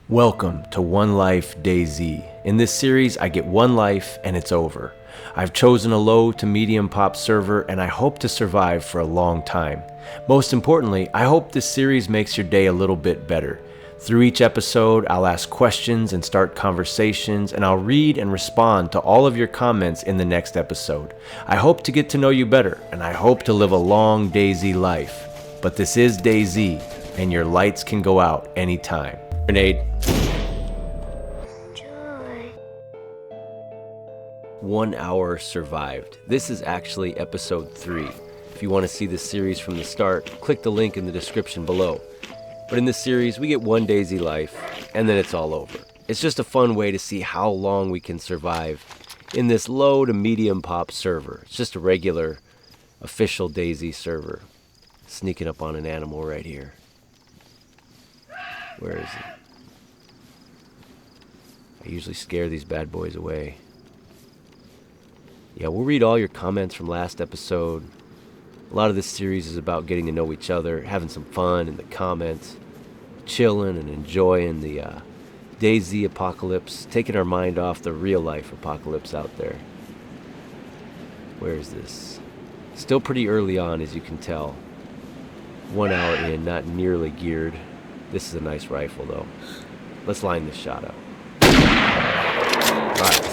Welcome to One Life Dayz. In this series, I get one life and it's over. I've chosen a low to medium pop server and I hope to survive for a long time. Most importantly, I hope this series makes your day a little bit better. Through each episode, I'll ask questions and start conversations, and I'll read and respond to all of your comments in the next episode. I hope to get to know you better, and I hope to live a long Dayz life. But this is Dayz, and your lights can go out anytime. Grenade. Joy. 1 hour survived. This is actually episode 3. If you want to see this series from the start, click the link in the description below. But in this series, we get one Dayz life, and then it's all over. It's just a fun way to see how long we can survive in this low to medium pop server. It's just a regular, official Dayz server. Sneaking up on an animal right here. Where is he? I usually scare these bad boys away. Yeah, we'll read all your comments from last episode. A lot of this series is about getting to know each other, having some fun in the comments, chilling and enjoying the Dayz apocalypse, taking our mind off the real life apocalypse out there. Where is this? Still pretty early on, as you can tell. 1 hour in, not nearly geared. This is a nice rifle, though. Let's line this shot up.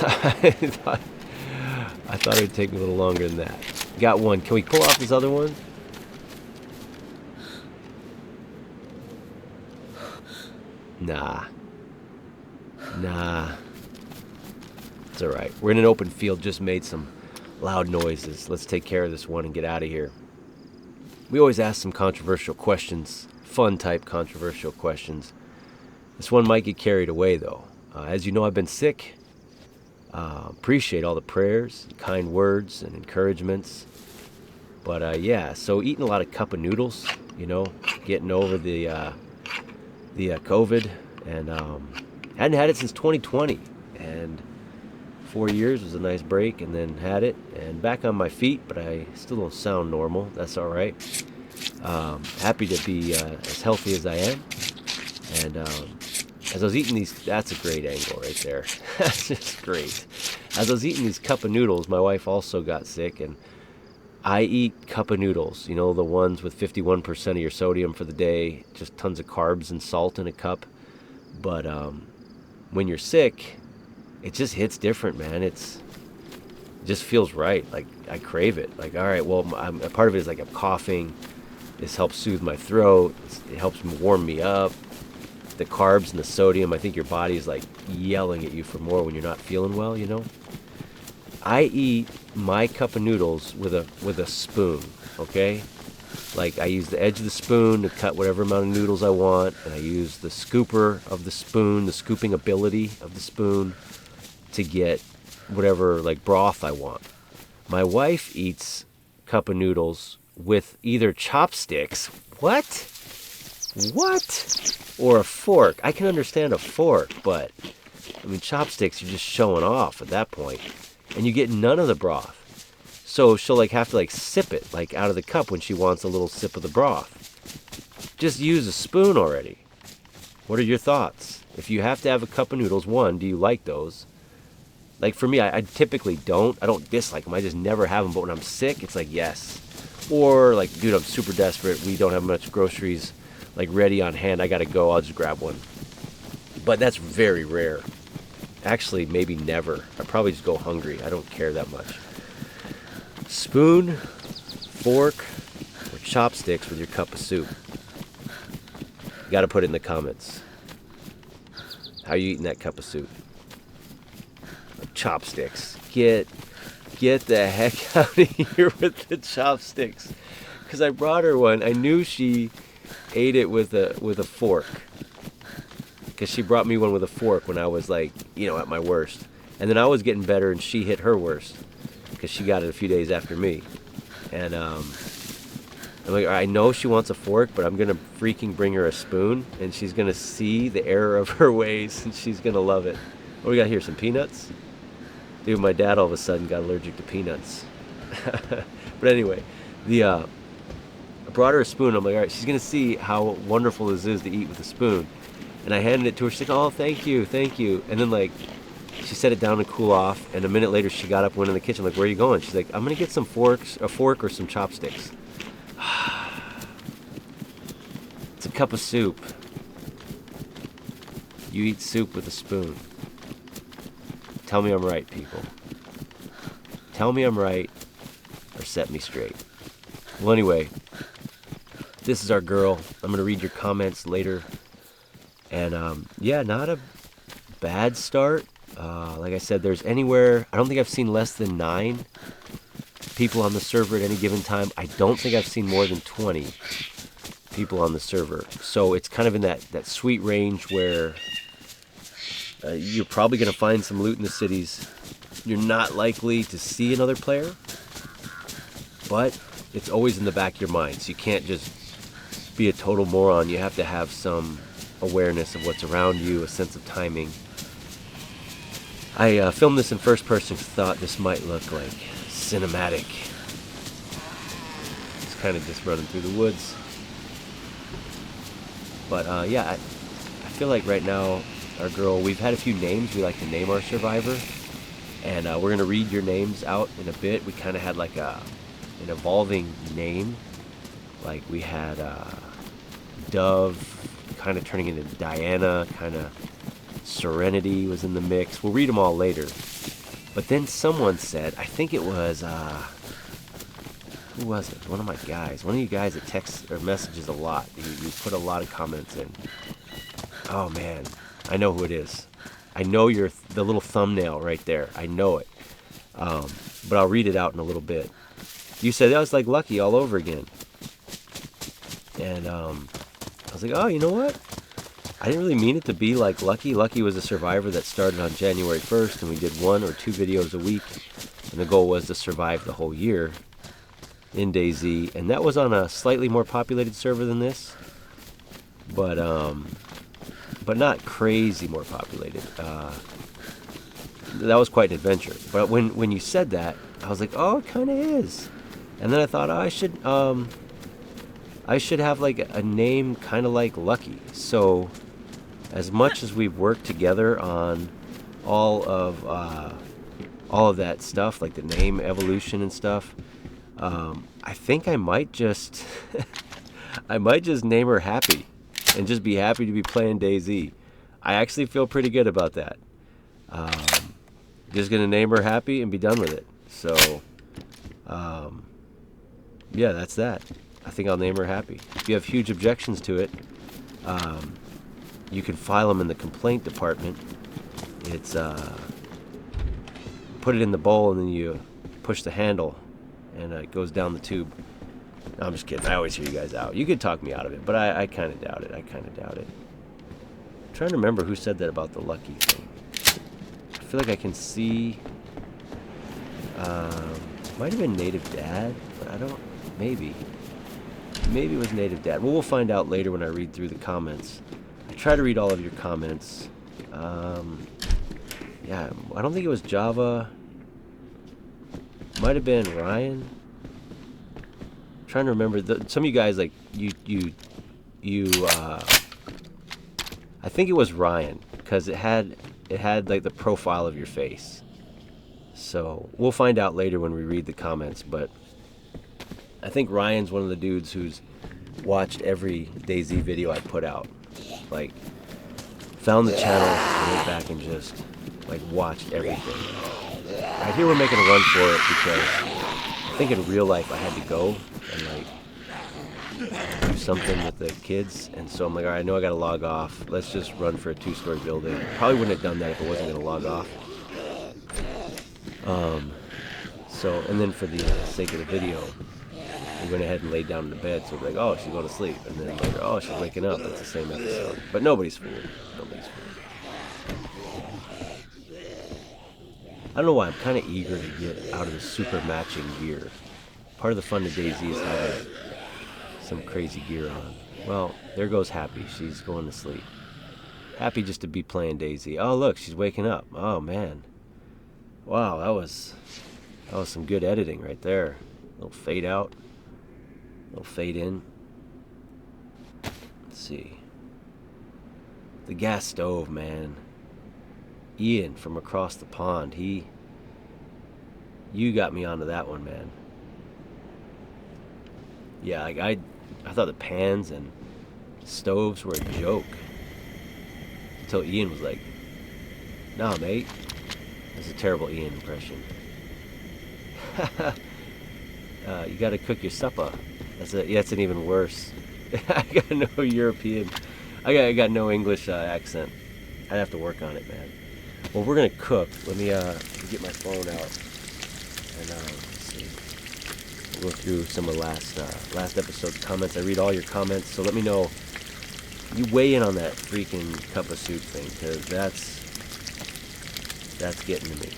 Alright, I thought it would take me a little longer than that. Got one. Can we pull off this other one? Nah. It's alright. We're in an open field, just made some loud noises. Let's take care of this one and get out of here. We always ask some controversial questions, fun type controversial questions. This one might get carried away though. As you know, I've been sick. Appreciate all the prayers, kind words, and encouragements. But yeah, so eating a lot of cup of noodles, you know, getting over the COVID, and hadn't had it since 2020, and 4 years was a nice break, and then had it, and back on my feet, but I still don't sound normal. That's all right. Happy to be as healthy as I am, and as I was eating these, that's a great angle right there. That's just great. As I was eating these cup of noodles, my wife also got sick, and I eat cup of noodles, you know, the ones with 51% of your sodium for the day, just tons of carbs and salt in a cup. But when you're sick, it just hits different, man. It just feels right. Like, I crave it. Like, all right, well, a part of it is like I'm coughing. This helps soothe my throat. It helps warm me up. The carbs and the sodium, I think your body is like yelling at you for more when you're not feeling well, you know? I eat my cup of noodles with a spoon, okay? Like, I use the edge of the spoon to cut whatever amount of noodles I want, and I use the scooper of the spoon, the scooping ability of the spoon, to get whatever, like, broth I want. My wife eats cup of noodles with either chopsticks, what? Or a fork. I can understand a fork, but, I mean, chopsticks, you're just showing off at that point. And you get none of the broth. So she'll like have to like sip it like out of the cup when she wants a little sip of the broth. Just use a spoon already. What are your thoughts? If you have to have a cup of noodles, one, do you like those? Like for me, I typically don't. I don't dislike them. I just never have them. But when I'm sick, it's like, yes. Or like, dude, I'm super desperate. We don't have much groceries like ready on hand. I got to go. I'll just grab one. But that's very rare. Actually, maybe never. I probably just go hungry. I don't care that much. Spoon, fork, or chopsticks with your cup of soup. You got to put it in the comments. How you eating that cup of soup? Chopsticks. Get the heck out of here with the chopsticks. Because I brought her one. I knew she ate it with a fork. Because she brought me one with a fork when I was like, you know, at my worst. And then I was getting better and she hit her worst. Because she got it a few days after me. And I'm like, I know she wants a fork, but I'm going to freaking bring her a spoon. And she's going to see the error of her ways. And she's going to love it. What do we got here? Some peanuts? Dude, my dad all of a sudden got allergic to peanuts. But anyway, I brought her a spoon. I'm like, all right, she's going to see how wonderful this is to eat with a spoon. And I handed it to her. She's like, oh, thank you, thank you. And then, like, she set it down to cool off. And a minute later, she got up, went in the kitchen. Like, where are you going? She's like, I'm going to get some a fork or some chopsticks. It's a cup of soup. You eat soup with a spoon. Tell me I'm right, people. Tell me I'm right, or set me straight. Well, anyway, this is our girl. I'm going to read your comments later. And, yeah, not a bad start. Like I said, there's anywhere, I don't think I've seen less than 9 people on the server at any given time. I don't think I've seen more than 20 people on the server. So it's kind of in that sweet range where you're probably going to find some loot in the cities. You're not likely to see another player, but it's always in the back of your mind. So you can't just be a total moron. You have to have some awareness of what's around you, a sense of timing. I filmed this in first person, thought this might look like cinematic. It's kind of just running through the woods. But yeah, I feel like right now, our girl, we've had a few names. We like to name our survivor. And we're going to read your names out in a bit. We kind of had like an evolving name. Like we had Dove kind of turning into Diana, kind of Serenity was in the mix. We'll read them all later. But then someone said, I think it was, who was it? One of my guys. One of you guys that texts or messages a lot. You put a lot of comments in. Oh man, I know who it is. I know the little thumbnail right there. I know it. But I'll read it out in a little bit. You said that was like Lucky all over again. And I was like, oh, you know what? I didn't really mean it to be like Lucky. Lucky was a survivor that started on January 1st, and we did 1 or 2 videos a week. And the goal was to survive the whole year in Dayz. And that was on a slightly more populated server than this. But not crazy more populated. That was quite an adventure. But when you said that, I was like, oh, it kind of is. And then I thought, oh, I should have like a name kind of like Lucky. So as much as we've worked together on all of that stuff, like the name evolution and stuff, I think I might just name her Happy and just be happy to be playing Dayz. I actually feel pretty good about that. Just gonna name her Happy and be done with it. So yeah, that's that. I think I'll name her Happy. If you have huge objections to it, you can file them in the complaint department. It's put it in the bowl and then you push the handle and it goes down the tube. No, I'm just kidding. I always hear you guys out. You could talk me out of it, but I kind of doubt it. I'm trying to remember who said that about the Lucky thing. I feel like I can see. Might have been Native Dad, but I don't. Maybe it was Native Dad. Well, we'll find out later when I read through the comments. I try to read all of your comments. Yeah, I don't think it was Java. Might have been Ryan. I'm trying to remember. Some of you guys, like, you I think it was Ryan, because it had like the profile of your face. So we'll find out later when we read the comments, but I think Ryan's one of the dudes who's watched every Dayz video I put out. Like, found the channel and went back and just, like, watched everything. I hear we're making a run for it because I think in real life I had to go and, like, do something with the kids. And so I'm like, all right, I know I got to log off. Let's just run for a 2-story building. Probably wouldn't have done that if I wasn't going to log off. So, and then for the sake of the video, we went ahead and laid down in the bed, so we're like, oh, she's going to sleep. And then later, oh, she's waking up. That's the same episode. But nobody's fooled. I don't know why. I'm kind of eager to get out of the super matching gear. Part of the fun of Dayz is having some crazy gear on. Well, there goes Happy. She's going to sleep. Happy just to be playing Dayz. Oh, look, she's waking up. Oh, man. Wow, that was some good editing right there. A little fade out. A little fade in. Let's see. The gas stove, man. Ian from across the pond. You got me onto that one, man. Yeah, like I thought the pans and stoves were a joke until Ian was like, "Nah, mate, that's a terrible Ian impression." You got to cook your supper. That's an even worse. I got no European. I got no English accent. I'd have to work on it, man. Well, we're gonna cook. Let me get my phone out and let's see. We'll go through some of last episode's comments. I read all your comments, so let me know. You weigh in on that freaking cup of soup thing, because that's getting to me.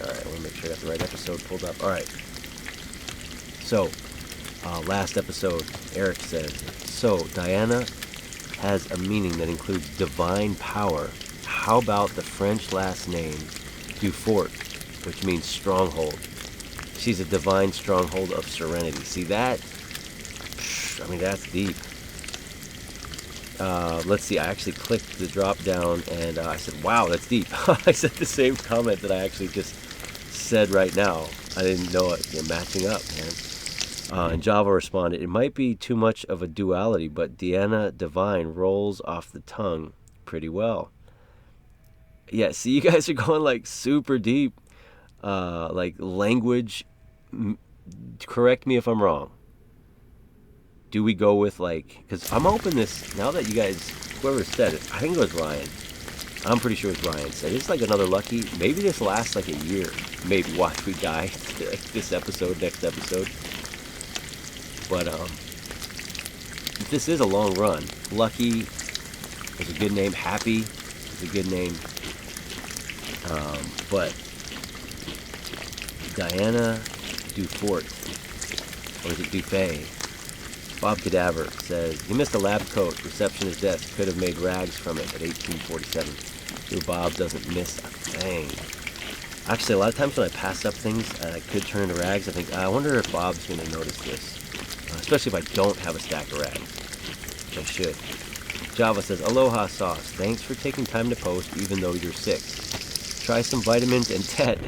Alright, I want to make sure I got the right episode pulled up. Alright. So, last episode, Eric says, so Diana has a meaning that includes divine power. How about the French last name, Dufort, which means stronghold? She's a divine stronghold of serenity. See that? I mean, that's deep. Let's see, I actually clicked the drop down and I said, wow, that's deep. I said the same comment that I actually just said right now. I didn't know it. Matching up, man. And Java responded, it might be too much of a duality, but Diana Divine rolls off the tongue pretty well. Yeah, see, you guys are going like super deep, like language. Correct me if I'm wrong. Do we go with like, because I'm hoping this, now that you guys, whoever said it, I think it was Ryan. I'm pretty sure it was Ryan said, it's like another lucky, maybe this lasts like a year. Maybe watch we die, like this episode, next episode. But this is a long run. Lucky is a good name. Happy is a good name. But Diana Dufort, or is it Dufay? Bob Cadaver says, you missed a lab coat. Receptionist desk could have made rags from it at 1847. Your Bob doesn't miss a thing. Actually, a lot of times when I pass up things and I could turn into rags, I think, I wonder if Bob's going to notice this. Especially if I don't have a stack of rags, which I should. Java says, aloha sauce. Thanks for taking time to post even though you're sick. Try some vitamins and Tet.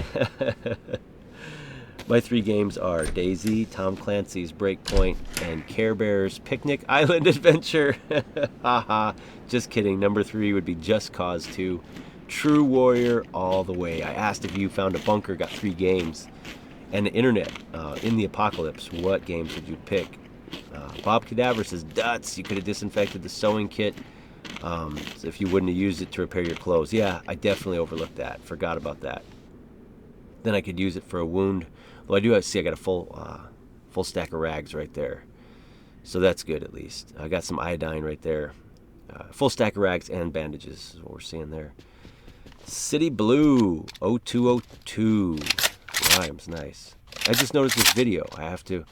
My 3 games are Dayz, Tom Clancy's Breakpoint, and Care Bear's Picnic Island Adventure. Haha, just kidding. Number 3 would be Just Cause 2. True Warrior all the way. I asked if you found a bunker, got 3 games. And the internet, in the apocalypse, what games would you pick? Bob Cadaver says, Duts, you could have disinfected the sewing kit if you wouldn't have used it to repair your clothes. Yeah, I definitely overlooked that. Forgot about that. Then I could use it for a wound. Well, I do see I got a full stack of rags right there. So that's good at least. I got some iodine right there. Full stack of rags and bandages is what we're seeing there. City Blue 0202. Rhymes, nice. I just noticed this video. I have to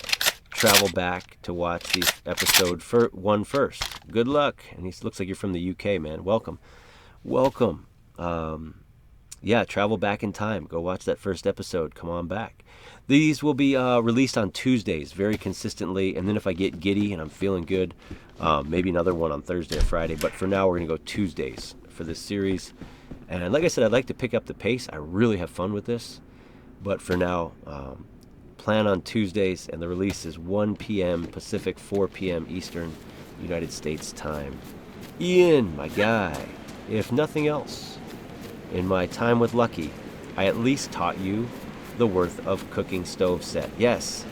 travel back to watch the episode one first. Good luck. And he looks like you're from the UK, man. Welcome. Welcome. Yeah, travel back in time. Go watch that first episode. Come on back. These will be released on Tuesdays very consistently. And then if I get giddy and I'm feeling good, maybe another one on Thursday or Friday. But for now, we're going to go Tuesdays for this series. And like I said, I'd like to pick up the pace. I really have fun with this. But for now, plan on Tuesdays. And the release is 1 p.m. Pacific, 4 p.m. Eastern United States time. Ian, my guy, if nothing else, in my time with Lucky, I at least taught you the worth of cooking stove set. Yes.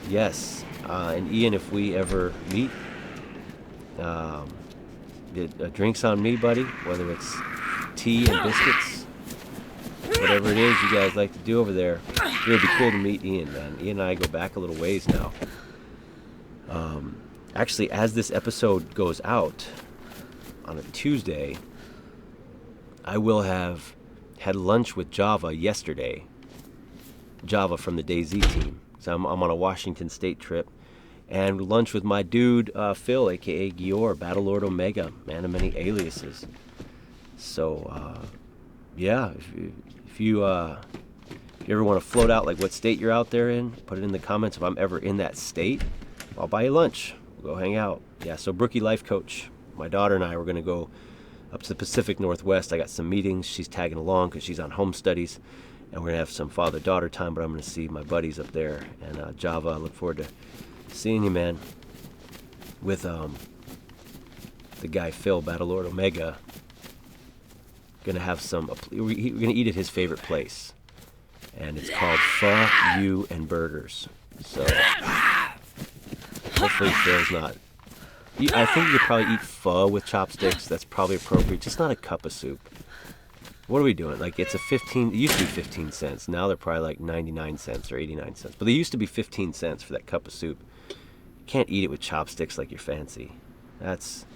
Yes. And Ian, if we ever meet, drinks on me, buddy, whether it's tea and biscuits, whatever it is you guys like to do over there, it would be cool to meet Ian, man. Ian and I go back a little ways now. Actually, as this episode goes out on a Tuesday, I will have had lunch with Java yesterday. Java from the Dayz team. So I'm on a Washington State trip. And lunch with my dude, Phil, a.k.a. Gior, Battlelord Omega, man of many aliases. So, yeah, if you ever want to float out like what state you're out there in, put it in the comments. If I'm ever in that state, I'll buy you lunch. go hang out. Yeah, so Brookie Life Coach, my daughter and I were going to go up to the Pacific Northwest. I got some meetings. She's tagging along because she's on home studies. And we're going to have some father-daughter time, but I'm going to see my buddies up there. And Java, I look forward to seeing you, man. With the guy Phil, Battlelord Omega. Going to have some, we're going to eat at his favorite place. And it's called Pho, You, and Burgers. So, hopefully Phil's not. I think you could probably eat pho with chopsticks. That's probably appropriate. Just not a cup of soup. What are we doing? Like, it's a 15, it used to be 15 cents. Now they're probably like 99 cents or 89 cents. But they used to be 15 cents for that cup of soup. You can't eat it with chopsticks like you're fancy. That's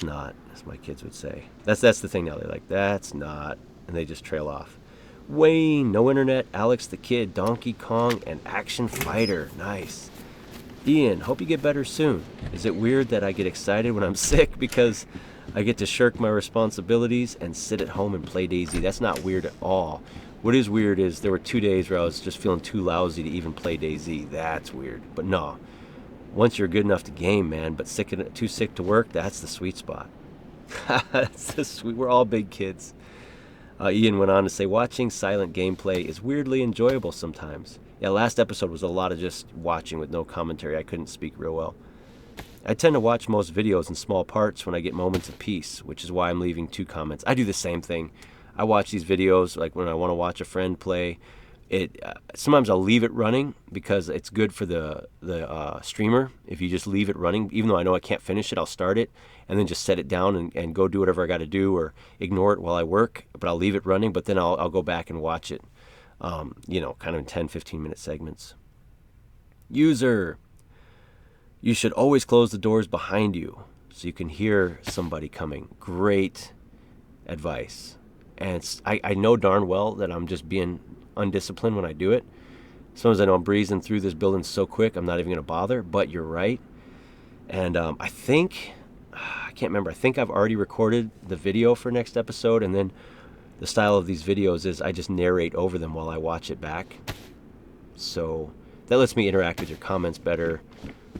not, as my kids would say. That's the thing now. They're like, that's not. And they just trail off. Wayne, No Internet, Alex the Kid, Donkey Kong, and Action Fighter. Nice. Ian, hope you get better soon. Is it weird that I get excited when I'm sick because I get to shirk my responsibilities and sit at home and play Dayz? That's not weird at all. What is weird is there were 2 days where I was just feeling too lousy to even play Dayz. That's weird. But no, once you're good enough to game, man, but too sick to work, that's the sweet spot. That's the sweet. We're all big kids. Ian went on to say, watching silent gameplay is weirdly enjoyable sometimes. Yeah, last episode was a lot of just watching with no commentary. I couldn't speak real well. I tend to watch most videos in small parts when I get moments of peace, which is why I'm leaving 2 comments. I do the same thing. I watch these videos like when I want to watch a friend play. Sometimes I'll leave it running because it's good for the streamer. If you just leave it running, even though I know I can't finish it, I'll start it and then just set it down and go do whatever I got to do or ignore it while I work. But I'll leave it running, but then I'll go back and watch it, kind of in 10, 15-minute segments. User, you should always close the doors behind you so you can hear somebody coming. Great advice. And I know darn well that I'm just being undisciplined when I do it. Sometimes I know I'm breezing through this building so quick I'm not even going to bother, but you're right. And I can't remember, I think I've already recorded the video for next episode, and then the style of these videos is I just narrate over them while I watch it back. So that lets me interact with your comments better.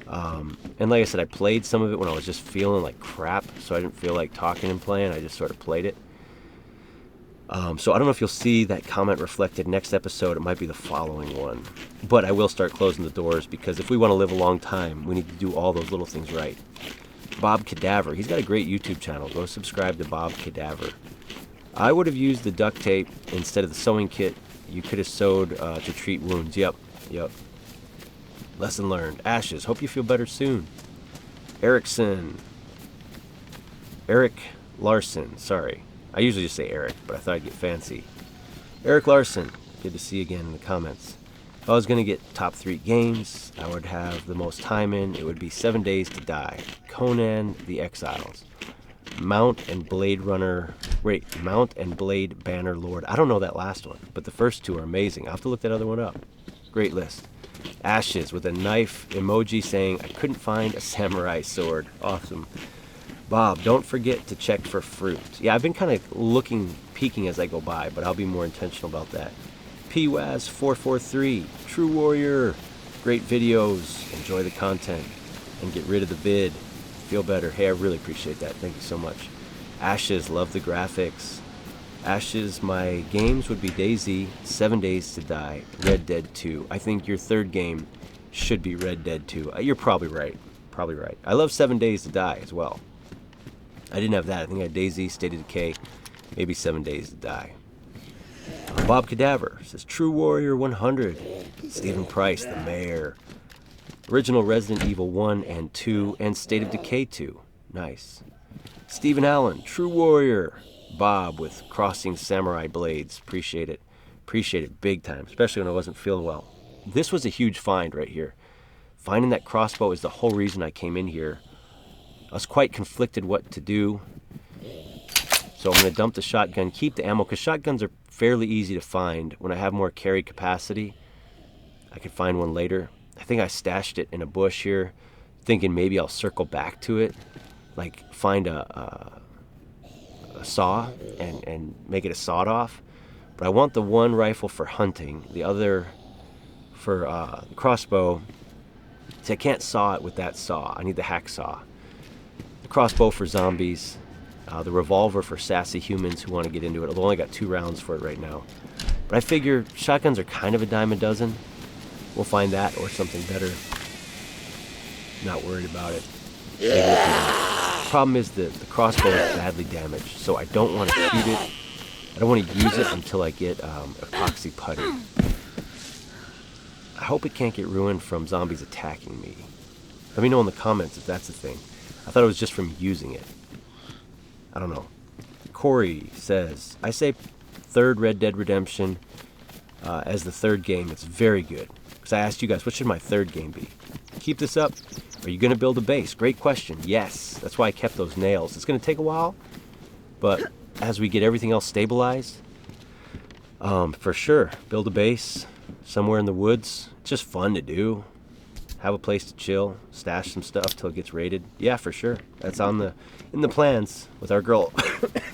And like I said, I played some of it when I was just feeling like crap, so I didn't feel like talking and playing. I just sort of played it. So I don't know if you'll see that comment reflected next episode. It might be the following one. But I will start closing the doors because if we want to live a long time, we need to do all those little things right. Bob Cadaver. He's got a great YouTube channel. Go subscribe to Bob Cadaver. I would have used the duct tape instead of the sewing kit. You could have sewed to treat wounds. Yep. Lesson learned. Ashes. Hope you feel better soon. Eric Larson. Sorry. I usually just say Eric, but I thought I'd get fancy. Eric Larson, good to see you again in the comments. If I was going to get top 3 games I would have the most time in, it would be 7 Days to Die, Conan the Exiles, Mount and Blade Banner Lord. I don't know that last one, but the first 2 are amazing. I'll have to look that other one up. Great list. Ashes with a knife emoji saying, I couldn't find a samurai sword. Awesome. Bob, don't forget to check for fruit. Yeah, I've been kind of peeking as I go by, but I'll be more intentional about that. PWAS443, True Warrior, great videos, enjoy the content, and get rid of the vid. Feel better. Hey, I really appreciate that. Thank you so much. Ashes, love the graphics. Ashes, my games would be Dayz, 7 Days to Die, Red Dead 2. I think your third game should be Red Dead 2. You're probably right. I love 7 Days to Die as well. I didn't have that. I think I had Dayz, State of Decay, maybe 7 Days to Die. Bob Cadaver says True Warrior 100. Stephen Price, the mayor. Original Resident Evil 1 and 2 and State of Decay 2. Nice. Stephen Allen, True Warrior. Bob with Crossing Samurai Blades. Appreciate it. Appreciate it big time, especially when I wasn't feeling well. This was a huge find right here. Finding that crossbow is the whole reason I came in here. I was quite conflicted what to do. So I'm going to dump the shotgun, keep the ammo, because shotguns are fairly easy to find. When I have more carry capacity, I can find one later. I think I stashed it in a bush here, thinking maybe I'll circle back to it, like find a saw and make it a sawed off. But I want the one rifle for hunting, the other for crossbow. See, I can't saw it with that saw. I need the hacksaw. The crossbow for zombies. The revolver for sassy humans who want to get into it. I've only got 2 rounds for it right now. But I figure shotguns are kind of a dime a dozen. We'll find that or something better. Not worried about it. Maybe we'll do that. Problem is the crossbow is badly damaged, so I don't want to shoot it. I don't want to use it until I get epoxy putty. I hope it can't get ruined from zombies attacking me. Let me know in the comments if that's the thing. I thought it was just from using it. I don't know. Corey says, I say 3rd Red Dead Redemption as the 3rd game. It's very good. Because I asked you guys, what should my 3rd game be? Keep this up. Are you going to build a base? Great question. Yes. That's why I kept those nails. It's going to take a while. But as we get everything else stabilized, for sure, build a base somewhere in the woods. It's just fun to do. Have a place to chill, stash some stuff till it gets raided. Yeah, for sure. That's in the plans with our girl.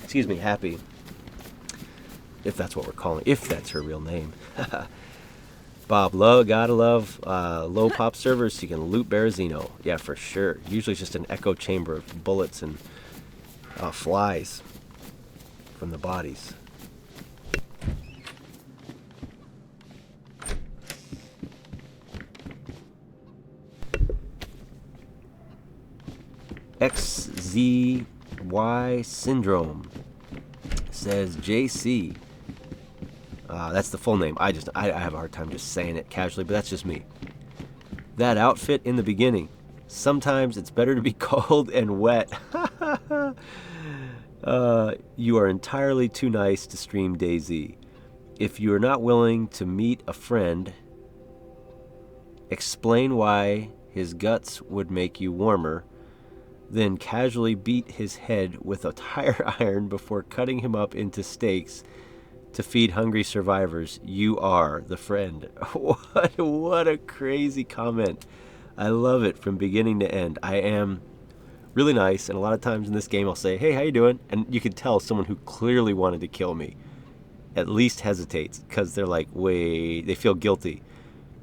Excuse me, Happy. If that's what we're calling. If that's her real name. Bob, gotta love low pop servers so you can loot Berezino. Yeah, for sure. Usually it's just an echo chamber of bullets and flies from the bodies. XZY Syndrome says JC. That's the full name. I have a hard time just saying it casually, but that's just me. That outfit in the beginning. Sometimes it's better to be cold and wet. You are entirely too nice to stream Dayz. If you are not willing to meet a friend, explain why his guts would make you warmer, then casually beat his head with a tire iron before cutting him up into steaks to feed hungry survivors. You are the friend. What a crazy comment. I love it from beginning to end. I am really nice, and a lot of times in this game I'll say, hey, how you doing? And you can tell someone who clearly wanted to kill me at least hesitates because they're like, wait, they feel guilty.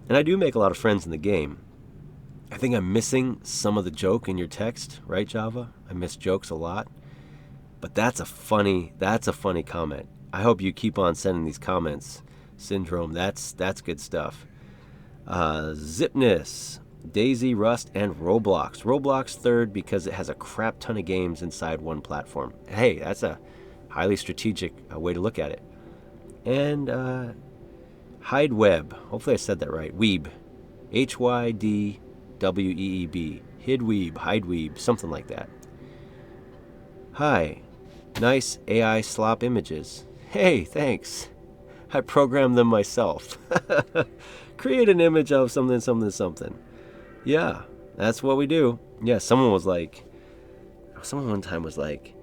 And I do make a lot of friends in the game. I think I'm missing some of the joke in your text, right, Java? I miss jokes a lot. But that's a funny comment. I hope you keep on sending these comments. Syndrome, that's good stuff. Zipness, Dayz, Rust, and Roblox. Roblox 3rd because it has a crap ton of games inside one platform. Hey, that's a highly strategic way to look at it. And Hideweb, hopefully I said that right. Weeb, HYDWEEB, Hidweeb, something like that. Hi, nice AI slop images. Hey, thanks. I programmed them myself. Create an image of something. Yeah, that's what we do. Yeah, someone one time was like,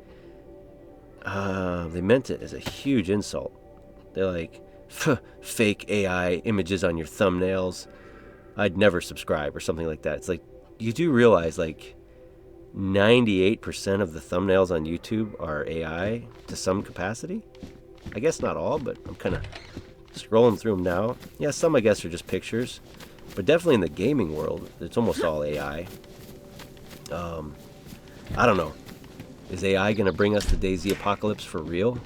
they meant it as a huge insult. They're like, fake AI images on your thumbnails. I'd never subscribe or something like that. It's like, you do realize like 98% of the thumbnails on YouTube are AI to some capacity? I guess not all, but I'm kind of scrolling through them now. Yeah, some I guess are just pictures, but definitely in the gaming world, it's almost all AI. I don't know. Is AI going to bring us the Dayz apocalypse for real?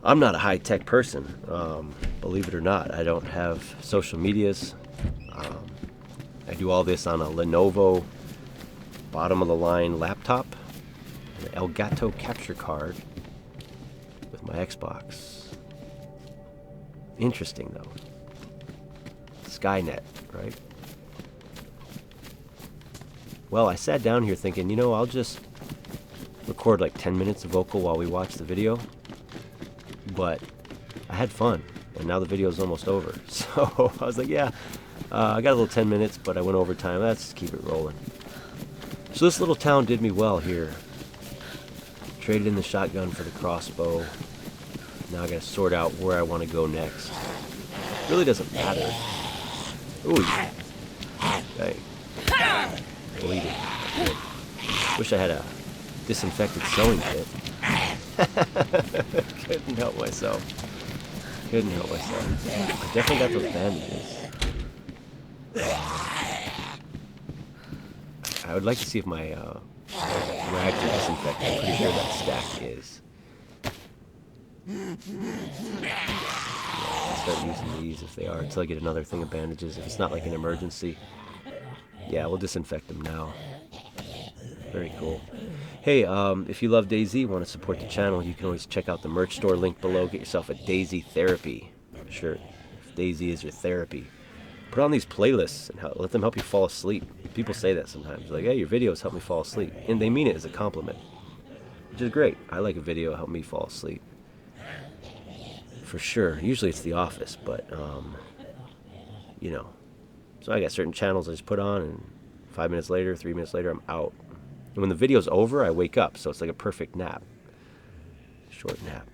I'm not a high-tech person, believe it or not. I don't have social medias. I do all this on a Lenovo bottom-of-the-line laptop, an Elgato capture card with my Xbox. Interesting, though. Skynet, right? Well, I sat down here thinking, I'll just record like 10 minutes of vocal while we watch the video. But I had fun, and now the video is almost over. So I was like, yeah, I got a little 10 minutes, but I went over time. Let's keep it rolling. So this little town did me well here. Traded in the shotgun for the crossbow. Now I gotta sort out where I want to go next. Really doesn't matter. Ooh. Okay. Bleeding. Good. Wish I had a disinfected sewing kit. Couldn't help myself. I definitely got those bandages. I would like to see if my rags are disinfected. I'm pretty sure that stack is. Yeah, I'll start using these if they are until I get another thing of bandages. If it's not like an emergency, yeah, we'll disinfect them now. Very cool. Hey, if you love Dayz, want to support the channel, you can always check out the merch store link below. Get yourself a Dayz therapy shirt. If Dayz is your therapy, put on these playlists and let them help you fall asleep. People say that sometimes, like, hey, your videos help me fall asleep, and they mean it as a compliment, which is great. I like a video to help me fall asleep, for sure. Usually it's The Office, but you know. So I got certain channels I just put on, and 5 minutes later, 3 minutes later, I'm out. And when the video's over, I wake up, so it's like a perfect nap. Short nap.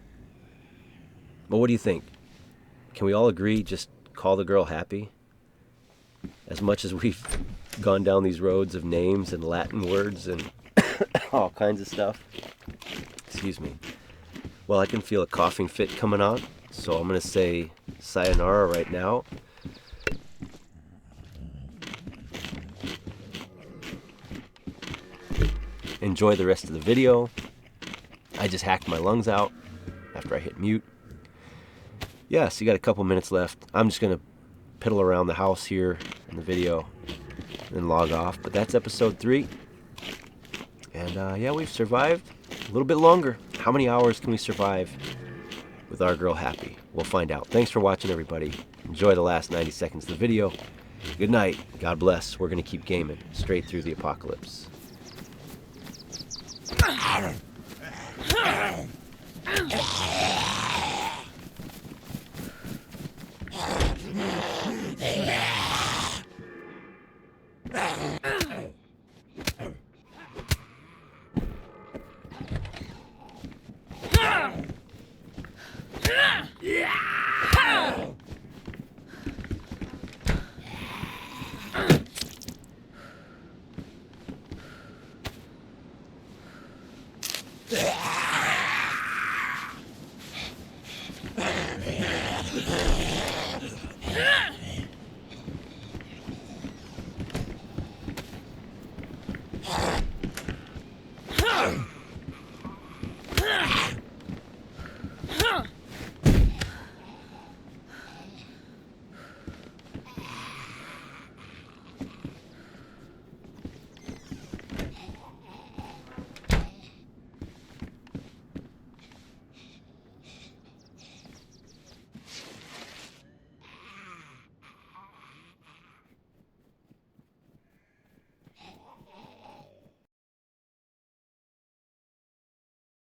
But what do you think? Can we all agree, just call the girl happy? As much as we've gone down these roads of names and Latin words and all kinds of stuff. Excuse me. Well, I can feel a coughing fit coming on, so I'm going to say sayonara right now. Enjoy the rest of the video. I just hacked my lungs out after I hit mute. Yeah, so you got a couple minutes left. I'm just going to piddle around the house here in the video and then log off. But that's episode 3. And yeah, we've survived a little bit longer. How many hours can we survive with our girl happy? We'll find out. Thanks for watching, everybody. Enjoy the last 90 seconds of the video. Good night. God bless. We're going to keep gaming straight through the apocalypse. Yeah.